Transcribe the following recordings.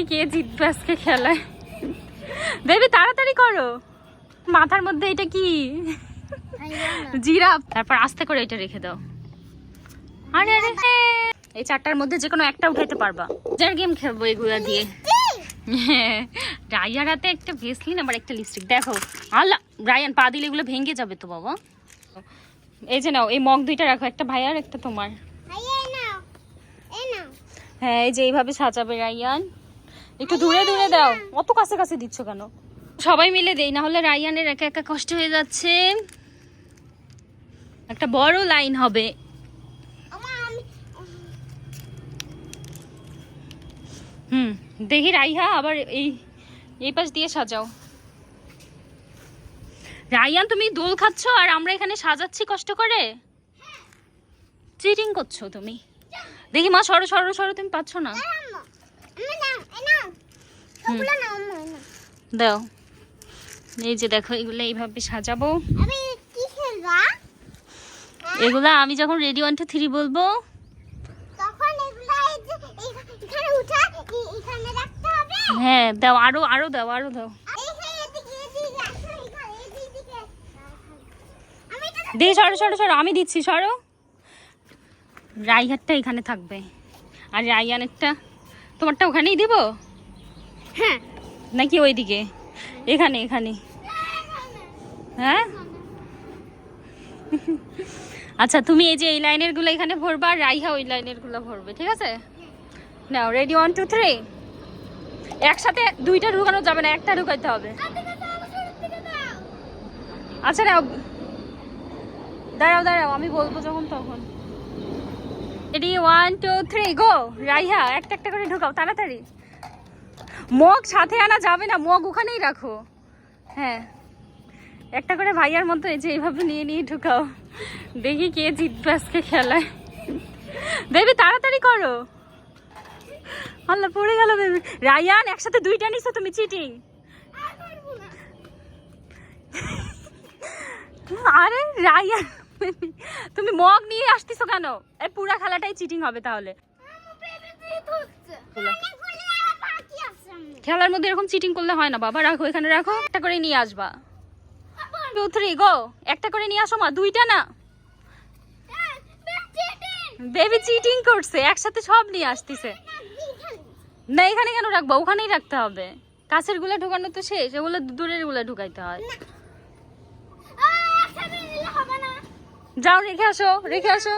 কে জিতবে আজকে খেলায়? বেবি তাড়াতাড়ি করো। মাথার মধ্যে এটা কি? জিরাফ। তারপর আস্তে করে এটা রেখে দাও। আরে আরে এই চারটার মধ্যে যে কোনো একটা উঠাইতে পারবা। যার গেম খেলবো এগুলা দিয়ে। রায়ার হাতে একটা ভেসলিন আবার একটা লিপস্টিক। দেখো আল্লাহ, রায়ান পা দিলে এগুলো ভেঙে যাবে তো বাবা। এই যে নাও, এই মগ দুইটা রাখো, একটা ভাইয়ার একটা তোমার। হ্যাঁ এই যে এইভাবে সাজাবে রায়ান। একটু দূরে দূরে দাও, অত কাছে কাছে দিচ্ছ কেন? সবাই মিলে দেই, না হলে রায়ানের একা একা কষ্ট হয়ে যাচ্ছে। একটা বড় লাইন হবে। দেখি রাইহা আবার এই পাশ দিয়ে সাজাও। রায়ান তুমি দোল খাচ্ছ আর আমরা এখানে সাজাচ্ছি কষ্ট করে। চিটিং করছো তুমি। দেখি মা, সরো সরো সরো, তুমি পাচ্ছ না। দাও, এই যে দেখো এগুলো এইভাবে সাজাবো। এগুলা আমি যখন রেডি 1 2 3 বলবো হ্যাঁ দাও, আরো আরো দাও, আরো দাও। দেখি সরো সরো সরো, আমি দিচ্ছি, সরো। রাইহারটা এখানে থাকবে আর রায়ানেরটা তোমারটা ওখানেই দিব। হ্যাঁ নাকি ওইদিকে? এখানে এখানে। হ্যাঁ আচ্ছা, তুমি এই যে এই লাইনের গুলো এখানে ভরবা আর রাইহা ওই লাইনের গুলো ভরবে, ঠিক আছে? নাও রেডি 1 2 3। একসাথে দুইটা ঢুকানো যাবে না, একটা ঢুকাইতে হবে। আচ্ছা নাও, দাঁড়াও দাঁড়াও, আমি বলবো যখন তখন। রেডি 1 2 3 গো। রাইহা একটা একটা করে ঢুকাও তাড়াতাড়ি। মগ সাথে আনা যাবে না, মগ ওখানেই রাখো। হ্যাঁ একটা করে ভাইয়ার মতো এই যে এইভাবে নিয়ে নিয়ে ঢুকাও। দেখি কে জিতবে আজকে খেলায়। বেবি তাড়াতাড়ি করো। আল্লাহ পড়ে গেল বেবি। রায়ান একসাথে দুইটা নিছো তুমি, চিটিং। আরে রায়ান তুমি মগ নিয়ে আসতেছো কেন? এই পুরা খেলাটাই চিটিং হবে তাহলে। খেলার মধ্যে এরকম চিটিং করলে হয় না বাবা। রাখো এখানে রাখো, একটা করে নিয়ে আসবা। 2 3 গো। একটা করে নিয়ে আসো মা, দুইটা না। বেবি চিটিং করছে, একসাথে সব নিয়ে আসতেছে। না এখানে কেন রাখবা, ওখানেই রাখতে হবে। কাছের গুলা ঢুকানো তো শেষ, এগুলো দূরের গুলা ঢুকাইতে হয়। যাও রেখে আসো, রেখে আসো।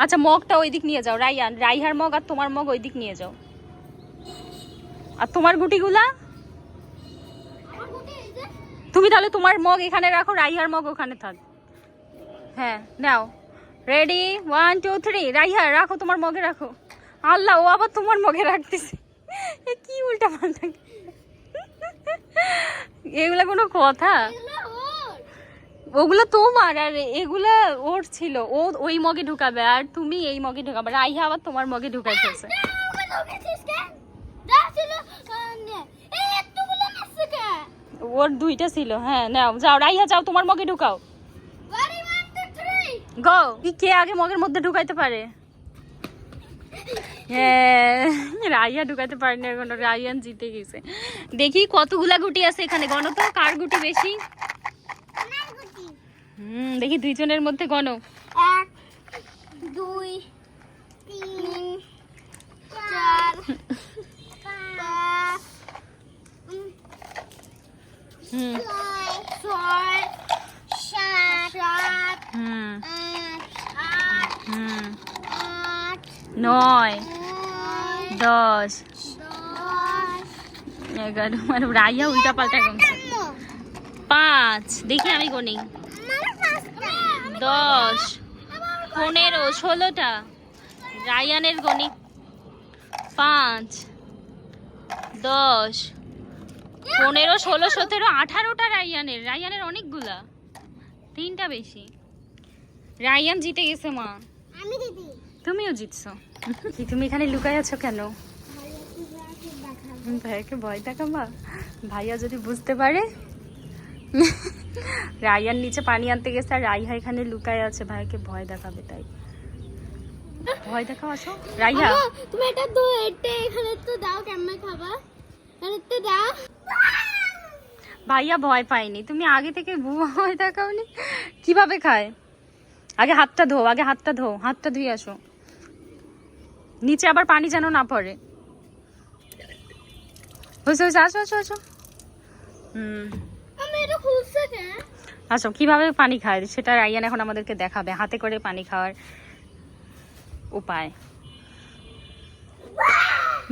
আচ্ছা মগটা ওই দিক নিয়ে যাও রাইয়ান। রাইহার মগ আর তোমার মগ ওই দিক নিয়ে যাও। আর তোমার গুটিগুলা তুমি তাহলে তোমার মগ এখানে রাখো, রাইহার মগ ওখানে থাক। হ্যাঁ নাও রেডি 1 2 3। রাইহা রাখো, তোমার মগে রাখো। আল্লাহ, ও আবার তোমার মগে রাখতেছে। কি উল্টা পাল্টা, এগুলা কোনো কথা? ওগুলো তোমার আর এগুলা ওর ছিল। ও ওই মগে ঢুকাবে আর তুমি এই মগে ঢুকাবে। রাইহা আবার তোমার মগে ঢুকাই ফেলছে। ওর দুইটা ছিল। হ্যাঁ নাও, যাও রাইহা যাও, তোমার মগে ঢুকাও। গো। কে আগে মগের মধ্যে ঢুকাইতে পারে? হ্যাঁ রাইয়া ঢুকাইতে পারেনি এখনো, রায়ান জিতে গেছে। দেখি কতগুলা গুটি আছে এখানে, গণ তো কার গুটি বেশি। দেখি দুইজনের মধ্যে গণ। 1 2 3 4 5 6 7 9 10 11। মানে রাইয়া উল্টা পাল্টা গুনছে। 5 দেখি আমি গুনি। 10 15 16টা রায়ানের গণিত। 5 10 15 16 17 18টা রায়ানের। রায়ানের অনেকগুলা, 3টা বেশি। রায়ান জিতে গেছে মা। আমি দিদি। তুমিও জিতছো। তুমি এখানে লুকাই আছো কেন? ভাইয়াকে ভয় দেখাবা? ভাইয়া যদি বুঝতে পারে। রায়ান নিচে পানি আনতে গেছে আর রাইহা এখানে লুকায় আছে, ভাইকে ভয় দেখাবে তাই। ভয় দেখাও, আসো রাইহা। আম্মু, তুমি এটা তো এখানে তো দাও, কেমনে খাবা? এখানে তো দাও। ভাইয়া ভয় পাইনি, তুমি আগে থেকে ভয় দেখাওনি। কিভাবে খায়? আগে হাতটা ধো, আগে হাতটা ধো, হাতটা ধুয়ে আসো। নিচে আবার পানি যেন না পড়ে। হয়েছে হয়েছে, আসো আসো আসো। আমি এটা খুলছে কেন? আসো, কিভাবে পানি খায় সেটা রাইয়ান এখন আমাদেরকে দেখাবে, হাতে করে পানি খাওয়ার উপায়।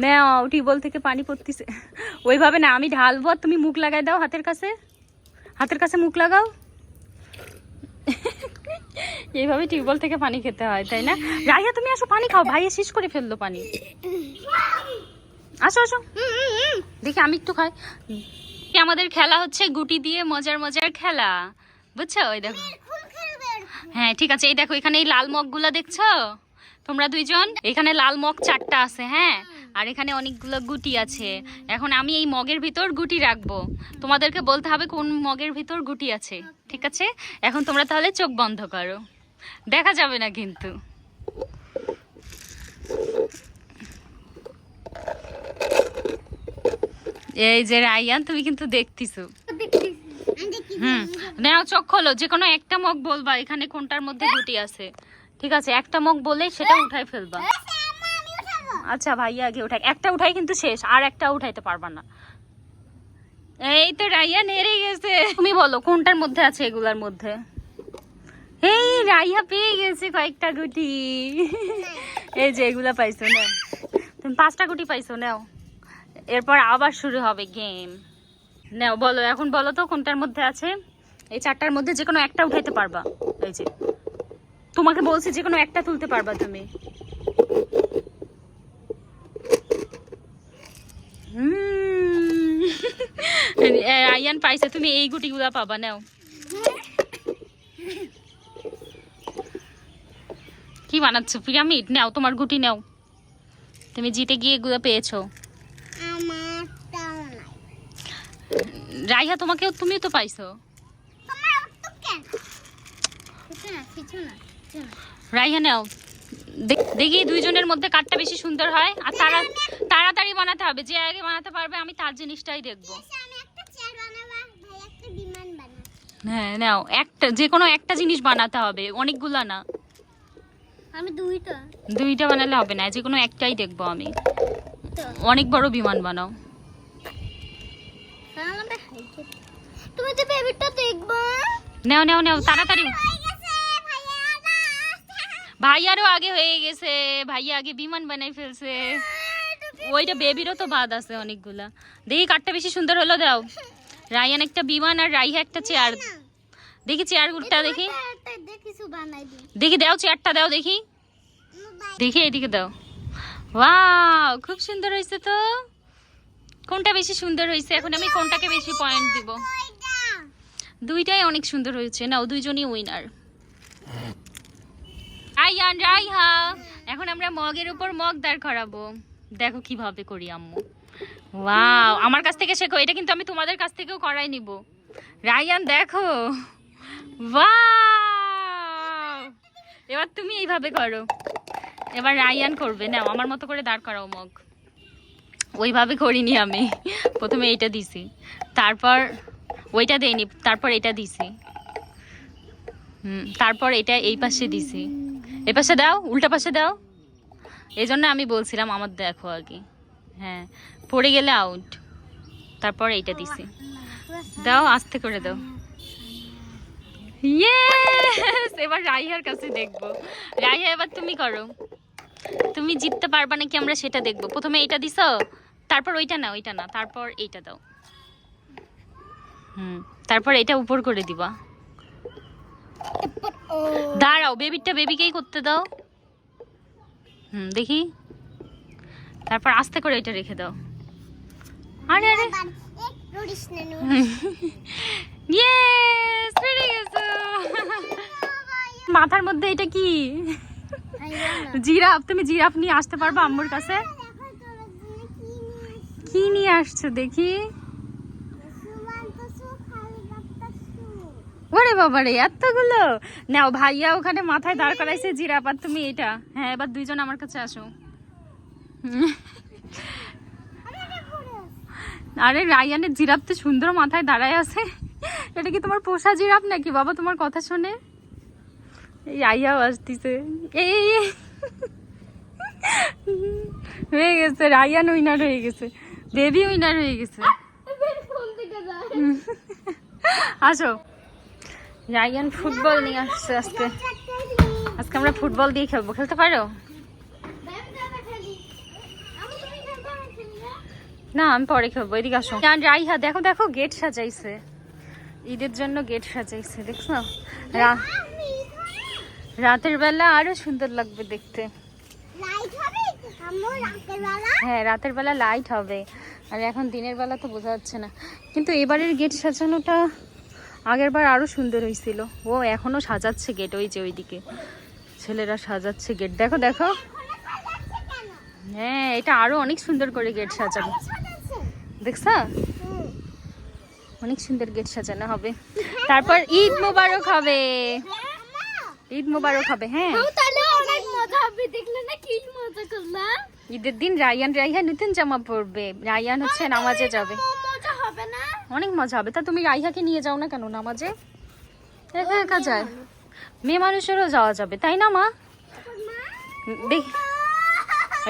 নাও, টিউবওয়েল থেকে পানি পড়তেছে। ওইভাবে না, আমি ঢালবো, তুমি মুখ লাগাই দাও হাতের কাছে, হাতের কাছে মুখ লাগাও। এইভাবে টিউবওয়েল থেকে পানি খেতে হয়, তাই না? রাইয়া তুমি আসো, পানি খাও, ভাইয়া শেষ করে ফেললো পানি। আসো আসো, দেখি আমি একটু খাই। আমাদের খেলা হচ্ছে গুটি দিয়ে, মজার মজার খেলা, বুঝছো? ওই দেখো, হ্যাঁ ঠিক আছে, এই দেখো এখানে এই লাল মগগুলা দেখছো তোমরা দুইজন? এখানে লাল মগ 4টা আছে, হ্যাঁ, আর এখানে অনেকগুলো গুটি আছে। এখন আমি এই মগের ভিতর গুটি রাখবো, তোমাদেরকে বলতে হবে কোন মগের ভিতর গুটি আছে, ঠিক আছে? এখন তোমরা তাহলে চোখ বন্ধ করো, দেখা যাবে না কিন্তু। এই যে রাইয়ান, তুমি কিন্তু দেখতেছো। নাও চোখ খোলো, যে কোনো একটা মগ বলবা এখানে কোনটার মধ্যে গুটি আছে, ঠিক আছে? একটা মগ বলে সেটা উঠাই ফেলবা। আচ্ছা ভাইয়া আগে উঠাই, একটা উঠাই কিন্তু শেষ, আর একটা উঠাইতে পারবা না। এই তো রাইয়ান হেরে গেছে। তুমি বলো কোনটার মধ্যে আছে এগুলার মধ্যে? এই রাইয়া পেয়ে গেছে কয়েকটা গুটি। এই যে এগুলা পাইছো, না তুমি 5টা গুটি পাইছো, নাও। এরপর আবার শুরু হবে গেম। নাও বলো, এখন বলো তো কোনটার মধ্যে আছে। এই 4টার মধ্যে যে কোনো একটা উঠাইতে পারবা। এই যে তোমাকে বলছি, যে কোনো একটা তুলতে পারবা তুমি। আয়ান পাইছে, তুমি এই গুটিগুলা পাবা, নাও। কি বানাচ্ছো, পিরামিড? নাও তোমার গুটি নাও, তুমি জিতে গিয়ে এগুলো পেয়েছো। রাইহা তোমাকেও, তুমিও তো পাইছো। রাইহা নাও, দেখি দুইজনের মধ্যে কারটা বেশি সুন্দর হয়। আর তাড়াতাড়ি বানাতে হবে, যে আগে বানাতে পারবে আমি তার জিনিসটাই দেখবো। হ্যাঁ নাও, একটা, যে কোনো একটা জিনিস বানাতে হবে, অনেকগুলা না। আমি দুইটা বানালে হবে না, যে কোনো একটাই দেখবো আমি। অনেক বড় বিমান বানাও। তুমি তো বেবিটা দেখবা। নাও নাও নাও, তাড়াতাড়ি। ভাইয়ারও আগে হয়ে গেছে, ভাইয়া আগে বিমান বানাই ফেলছে। ওইটা বেবিরও তো বাদ আছে অনেকগুলা। দেখি কারটা বেশি সুন্দর হলো, দাও। রায়ান একটা বিমান আর রাইহা একটা চেয়ার। দেখি চেয়ারগুলোটা, দেখি দেখি, দাও চেয়ারটা দাও, দেখি দেখি, এদিকে দাও। ওয়াও, খুব সুন্দর হয়েছে তো। কোনটা বেশি সুন্দর হয়েছে? এখন আমি কোনটাকে বেশি পয়েন্ট দিব? দুইটাই অনেক সুন্দর হয়েছে, নাও, দুইজনই উইনার। রায়ান, রাইহা, এখন আমরা মগের উপর মগ দাঁড় করাবো, দেখো কিভাবে করি আম্মু। ওয়াও, আমার কাছ থেকে শেখো, এটা কিন্তু আমি তোমাদের কাছ থেকেও করাই নিব। রায়ান দেখো, ওয়াও, এবার তুমি এইভাবে করো। এবার রায়ান করবে, নাও আমার মতো করে দাঁড় করাও মগ। ওইভাবে করিনি আমি, প্রথমে এইটা দিছি, তারপর ওইটা দেইনি, তারপর এটা দিছি, তারপর এটা এই পাশে দিছি। এই পাশে দাও, উল্টা পাশে দাও। এই জন্য আমি বলছিলাম আমার দেখো আগে। হ্যাঁ, পড়ে গেলে আউট। তারপর এইটা দিছি, দাও, আস্তে করে দাও। ইয়েস, এবার রাইহার কাছে দেখবো। রাইহা, এবার তুমি করো, তুমি জিততে পারবা নাকি আমরা সেটা দেখবো। প্রথমে এইটা দিছো, তারপর ওইটা না, ওইটা না, তারপর এইটা দাও। তারপর এটা উপর করে দিবা। দাঁড়াও, বেবিটা বেবিকেই করতে দাও। দেখি, তারপর আস্তে করে এটা রেখে দাও। আরে আরে, ইয়েস, পেরে গেছো। মাথার মধ্যে এটা কি? জিরাফ। তুমি জিরাফ নিয়ে আসতে পারবা আম্মুর কাছে? কি নিয়ে আসছো দেখি? ওরে বাবা রে, এতগুলো নাও। ভাইয়া ওখানে মাথায় দাঁড় করাইছে জিরাফ, আর তুমি এটা। হ্যাঁ, এবার দুইজন আমার কাছে আসো। আরে রায়ানের জিরাফ তো সুন্দর মাথায় দাঁড়ায় আছে। এটা কি তোমার পোষা জিরাফ নাকি বাবা? তোমার কথা শুনে এই আইয়াও আসতেছে। এই হয়ে গেছে, রায়ান উইনার হয়ে গেছে, বেবি উইনার হয়ে গেছে। আসো, রায়ান ফুটবল নিয়ে আসছে আজকে। আজকে আমরা ফুটবল দিয়ে খেলবো, খেলতে পারো? না, আমি পরে খেলবো। এদিকে আসো। রাইহা দেখো দেখো, গেট সাজাইছে, ঈদের জন্য গেট সাজাইছে, দেখছো? রাতের বেলা আরো সুন্দর লাগবে দেখতে। হ্যাঁ, রাতের বেলা লাইট হবে, আর এখন দিনের বেলা তো বোঝা যাচ্ছে না। কিন্তু এবারের গেট সাজানোটা আগের বার আরো সুন্দর হয়েছিল। ও এখনো সাজাচ্ছে গেট, ওই যে ওইদিকে ছেলেরা সাজাচ্ছে গেট, দেখো দেখো। হ্যাঁ, এটা আরো অনেক সুন্দর করে গেট সাজাবে, দেখছা? অনেক সুন্দর গেট সাজানো হবে। তারপর ঈদ মোবারক হবে, ঈদ মোবারক হবে। হ্যাঁ, ঈদের দিন রাইহা নতুন জামা পরবে। রাইয়ান হচ্ছে নামাজে যাবে, অনেক মজা হবে। তা তুমি রাইহাকে নিয়ে যাও না কেন নামাজে? একা একা যায়, মেয়ে মানুষেরও যাওয়া যাবে, তাই না মা? দেখ,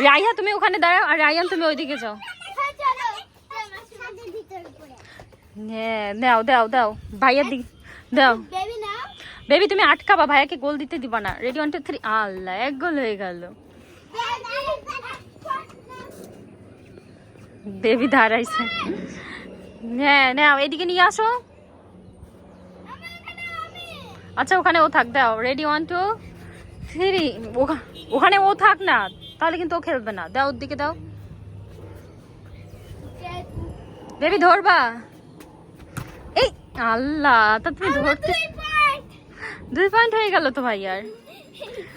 রাইহা তুমি ওখানে দাঁড়াও, আর রাইয়ান তুমি ওইদিকে যাও। হ্যাঁ, দাও দাও দাও, ভাইয়ার দিকে দাও। বেবি তুমি আটকাবা, ভাইয়াকে গোল দিতে দিবা না। রেডি, 1 2 3। আল্লাহ, এক গোল হয়ে গেল। বেবি দাঁড়াইছে। হ্যাঁ, নাও এদিকে নিয়ে আসো। আচ্ছা, ওখানে ও থাক, দাও। রেডি, 1 2 3। ওখানে ও থাক না, তাহলে কিন্তু ও খেলবে না। দাও, ওর দিকে দাও। বেবি ধরবা? এই আল্লাহ, তা তুমি ধরতে 2 পয়েন্ট হয়ে গেল তো ভাইয়ার।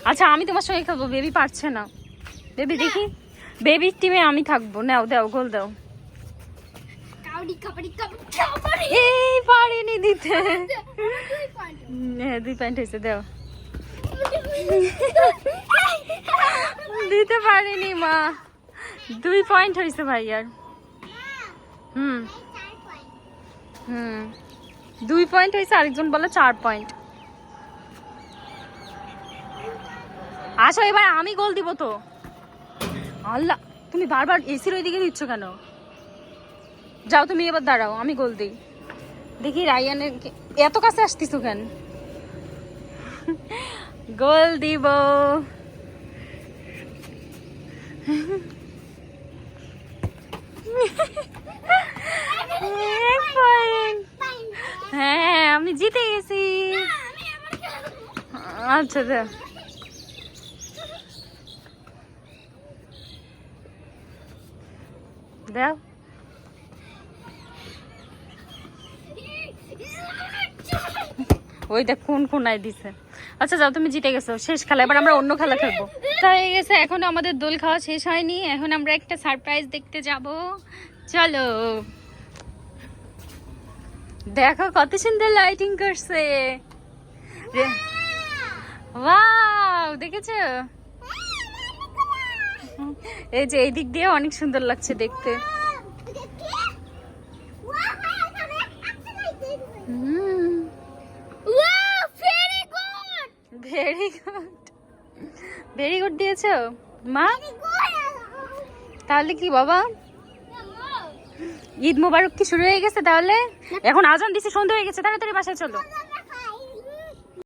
আচ্ছা, আমি তোমার সঙ্গে খেলবো, বেবি পারছে না। বেবি দেখি, বেবির টিমে আমি থাকবো। নাও, দাও, গোল দাও। এই পারিনি দিতে। হ্যাঁ, 2 পয়েন্ট হয়েছে, দাও। দিতে পারিনি মা, 2 পয়েন্ট হয়েছে ভাইয়ার। হুম হুম, 2 পয়েন্ট হয়েছে, আরেকজন বলে 4 পয়েন্ট। আসো, এবার আমি গোল দিব তো। আল্লাহ, তুমি বারবার এসির ওইদিকে দিচ্ছ কেন? যাও, তুমি এবার দাঁড়াও, আমি গোল দিই। দেখি রায়ানের এত কাছে আসতিস কেন? গোল দিব। হ্যাঁ, আমি জিতে গেছি। আচ্ছা, দাও। দাও। ওই দেখ কোন কোনায় দিছে। আচ্ছা, যাও, তুমি জিতে গেছো, শেষ খেলা। এবার আমরা অন্য খেলা খেলবো। তাই গেছে, এখন আমাদের দোল খাওয়া শেষ হয়নি। এখন আমরা একটা সারপ্রাইজ দেখতে যাব, চলো। দেখো কত সুন্দর লাইটিং করছে। ওয়াও, দেখেছো? এই যে এই দিক দিয়ে অনেক সুন্দর লাগছে দেখতে। ভেরি গুড, ভেরি গুড দিয়েছো মা। তাহলে কি বাবা, ঈদ মোবারক কি শুরু হয়ে গেছে? তাহলে এখন আজান দিছে, সন্ধ্যা হয়ে গেছে, তাড়াতাড়ি বাসায় চলো।